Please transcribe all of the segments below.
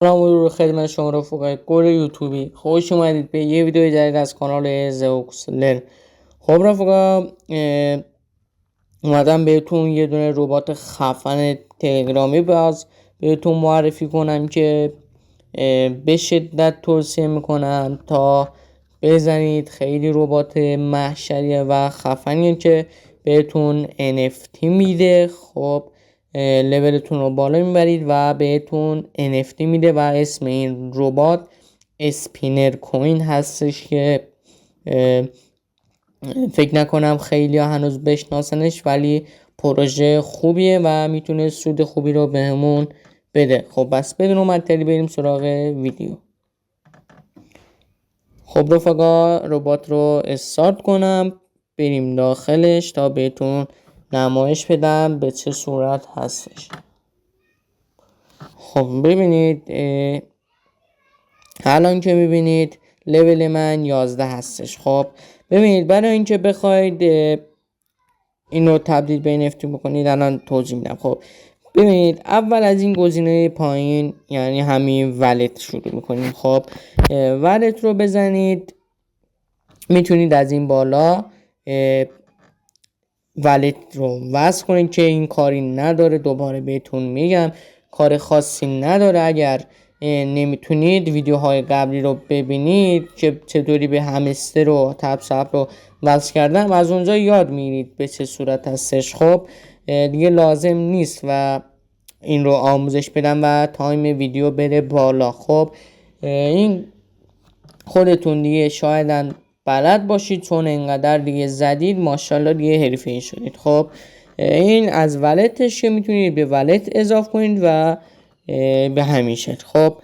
سلام و رو خدمت شما رفقای گل یوتیوبی، خوش اومدید به یه ویدیو جدید از کانال زوکسلر. خب رفقا، اومدم بهتون یه دونه ربات خفن تلگرامی بهتون معرفی کنم که به شدت توصیه میکنم تا بزنید. خیلی ربات محشریه و خفنیه که بهتون NFT میده. خب لولتون رو بالا میبرید و بهتون NFT میده و اسم این ربات اسپینر کوین هستش که فکر نکنم خیلی ها هنوز بشناسنش، ولی پروژه خوبیه و میتونه سود خوبی رو بهمون بده. خب بس بدون معطلی بریم سراغ ویدیو. خب رفقا، ربات رو استارت کنم، بریم داخلش تا بهتون نمایش بدم به چه صورت هستش. خب ببینید، الان که میبینید لول من 11 هستش. خب ببینید، برای اینکه بخواید اینو تبدیل به NFT بکنید الان توضیح میدم. خب ببینید، اول از این گزینه پایین یعنی همین ولت شروع میکنیم. خب ولت رو بزنید، میتونید از این بالا ولت رو وصل کنید که این کاری نداره. دوباره بهتون میگم کار خاصی نداره. اگر نمیتونید ویدیوهای قبلی رو ببینید که چطوری به همستر و تبسپ رو وصل کردم، از اونجا یاد میگیرید به چه صورت هستش. خب دیگه لازم نیست و این رو آموزش بدم و تایم ویدیو بره بالا. خب این خودتون دیگه شایدن بلد باشید، چون انقدر دیگه زدید ماشاءالله دیگه حرفه‌ای شدید. خب این از ولتش که میتونید به ولت اضافه کنید و به همین شکل. خب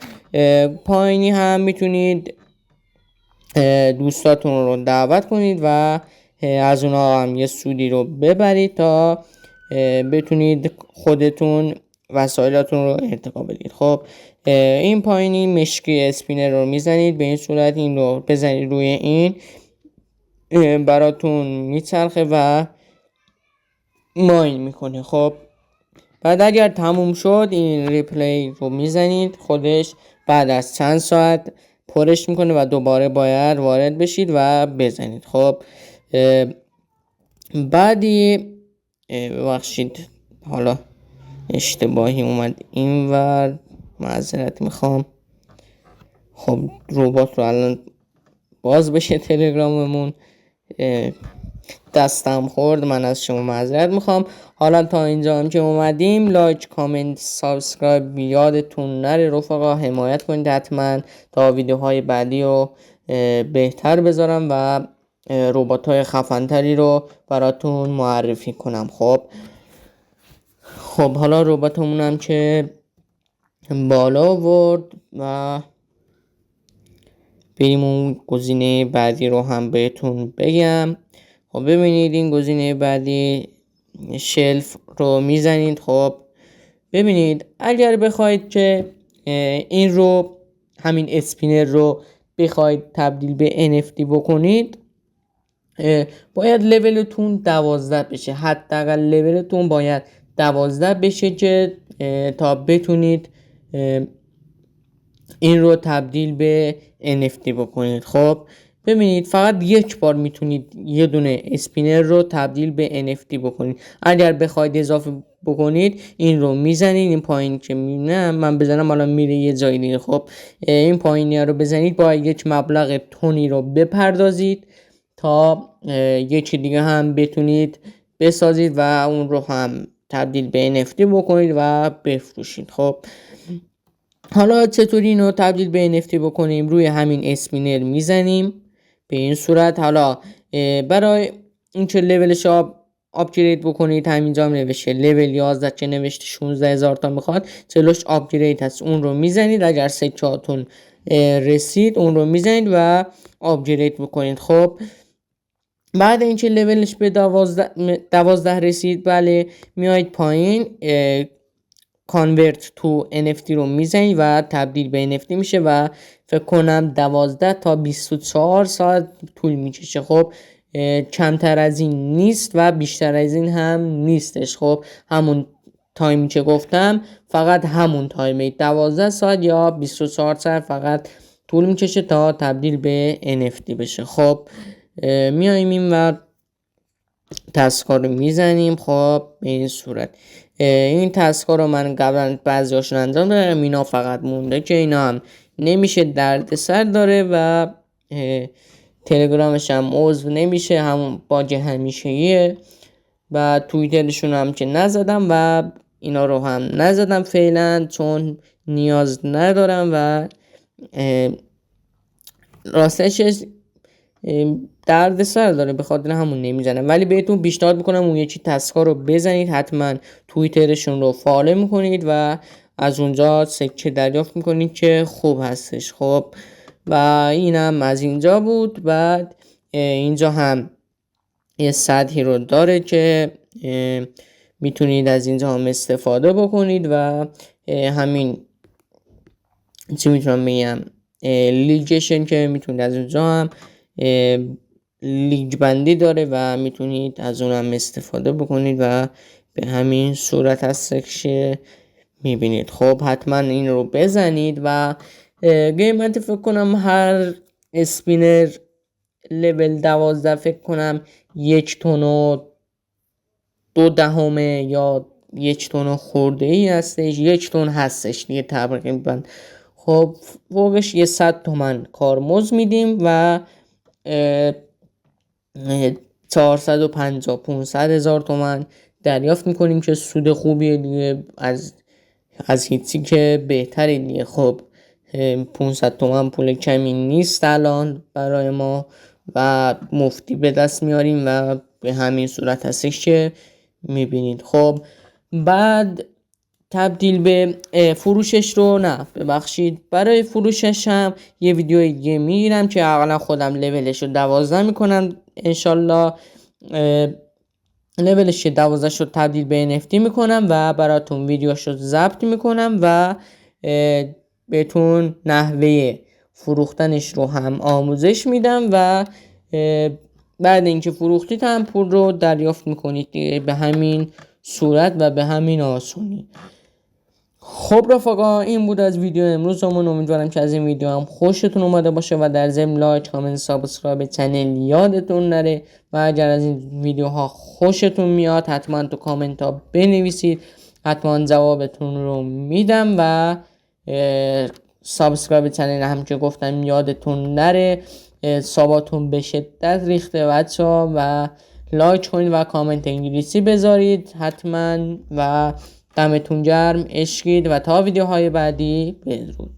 پایینی هم میتونید دوستاتون رو دعوت کنید و از اونها هم یه سودی رو ببرید تا بتونید خودتون وسایلاتون رو ارتقا بدید. خب این پایینی مشکی اسپینر رو میزنید، به این صورت این رو بزنید روی این، براتون میچرخه و ماین میکنه. خب بعد اگر تموم شد این ریپلی رو میزنید، خودش بعد از چند ساعت پرش میکنه و دوباره باید وارد بشید و بزنید. خب بعدی ببخشید حالا اشتباهی اومد اینور، معذرت میخوام. خب ربات رو الان باز بشه تلگراممون، دستم خورد، من از شما معذرت میخوام. حالا تا اینجا هم که اومدیم، لایک، کامنت، سابسکرایب یادتون نره رفقا. حمایت کنید حتما تا ویدیوهای بعدی رو بهتر بذارم و ربات های خفنتری رو براتون معرفی کنم. خب حالا رباتمون هم که بالا آورد و بریم اون گزینه بعدی رو هم بهتون بگم. خب ببینید این گزینه بعدی شلف رو میزنید. خب ببینید، اگر بخواید که این رو همین اسپینر رو بخواید تبدیل به NFT بکنید، باید لولتون 12 بشه. حداقل لولتون باید 12 بشه که تا بتونید این رو تبدیل به NFT بکنید. خب ببینید، فقط یک بار میتونید یه دونه اسپینر رو تبدیل به NFT بکنید. اگر بخواید اضافه بکنید این رو میزنید، این پایین که نه من بزنم الان میره یه جای دیگه. خب این پایینی رو بزنید، باید یک مبلغ تونی رو بپردازید تا یکی دیگه هم بتونید بسازید و اون رو هم تبدیل به NFT بکنید و بفروشید. خب حالا چطوری اینو تبدیل به NFT بکنیم؟ روی همین اسپینر میزنیم به این صورت. حالا برای اینکه لولش آپگرید بکنید، همینجا هم نوشته لول 11 که نوشته 16,000 تا میخواد، جلوش آپگرید هست، اون رو میزنید. اگر سکهاتون رسید اون رو میزنید و آپگرید بکنید. خب بعد اینکه لولش به 12 رسید، بله، میایید پایین کانورت تو NFT رو میزنید و تبدیل به NFT میشه و فکر کنم 12 تا 24 ساعت طول میکشه. خب کمتر از این نیست و بیشتر از این هم نیستش. خب همون تایمی که گفتم فقط همون تایمه، 12 ساعت یا 24 ساعت فقط طول میکشه تا تبدیل به NFT بشه. خب میایم این و تسکا رو میزنیم. خب به این صورت این تسکا رو من قبلا بعضیاشون انجام دادم، اینا فقط مونده که اینا هم نمیشه، درد سر داره و تلگرامش هم عضو نمیشه، همون باج همیشگیه و توییترشون هم که نزدم و اینا رو هم نزدم فعلا چون نیاز ندارم و راستش درد سر داره، به خاطر همون نمیزنم. ولی بهتون پیشنهاد میکنم اون یکی تسکا رو بزنید، حتما توییترشون رو فالو میکنید و از اونجا سکه دریافت میکنید که خوب هستش. خب و اینم از اینجا بود. بعد اینجا هم یه سطحی رو داره که میتونید از اینجا هم استفاده بکنید و همین چی میتونم بگم لیگشن که میتونید از اونجا هم لیگ بندی داره و میتونید از اون هم استفاده بکنید و به همین صورت هستش که میبینید. خب حتما این رو بزنید و قیمت فکر کنم هر اسپینر لول 12 فکر کنم 1 تن و 2 یا 1 تن خورده ای هستش، 1 تن هستش دیگه تقریبا. خب فوقش یه 100 تومن کارمزد میدیم و 450 500 هزار تومن دریافت میکنیم که سود خوبیه دیگه، از هیچی که بهتره دیگه. خب 500 تومن پول کمی نیست الان برای ما و مفتی به دست میاریم و به همین صورت هستش که میبینید. خب بعد تبدیل به فروشش رو ببخشید برای فروشش هم یه ویدیو دیگه میگیرم که اقلا خودم لولش رو 12 میکنم انشالله، لولش 12 شد تبدیل به NFT میکنم و براتون ویدیوش رو ضبط میکنم و بهتون نحوه فروختنش رو هم آموزش میدم و بعد اینکه فروختید هم پول رو دریافت میکنید به همین صورت و به همین آسونی. خب رفقا این بود از ویدیو امروزمون، امیدوارم که از این ویدیو هم خوشتون اومده باشه و در ضمن لایک، کامنت، سابسکرایب چنل یادتون نره و اگر از این ویدیوها خوشتون میاد حتما تو کامنت ها بنویسید، حتما جوابتون رو میدم و سابسکرایب چنل هم که گفتم یادتون نره، ساباتون به شدت ریخته بچه‌ها و لایک کنید و کامنت انگلیسی بذارید حتما و دمتون گرم، عشقید و تا ویدیوهای بعدی بدرود.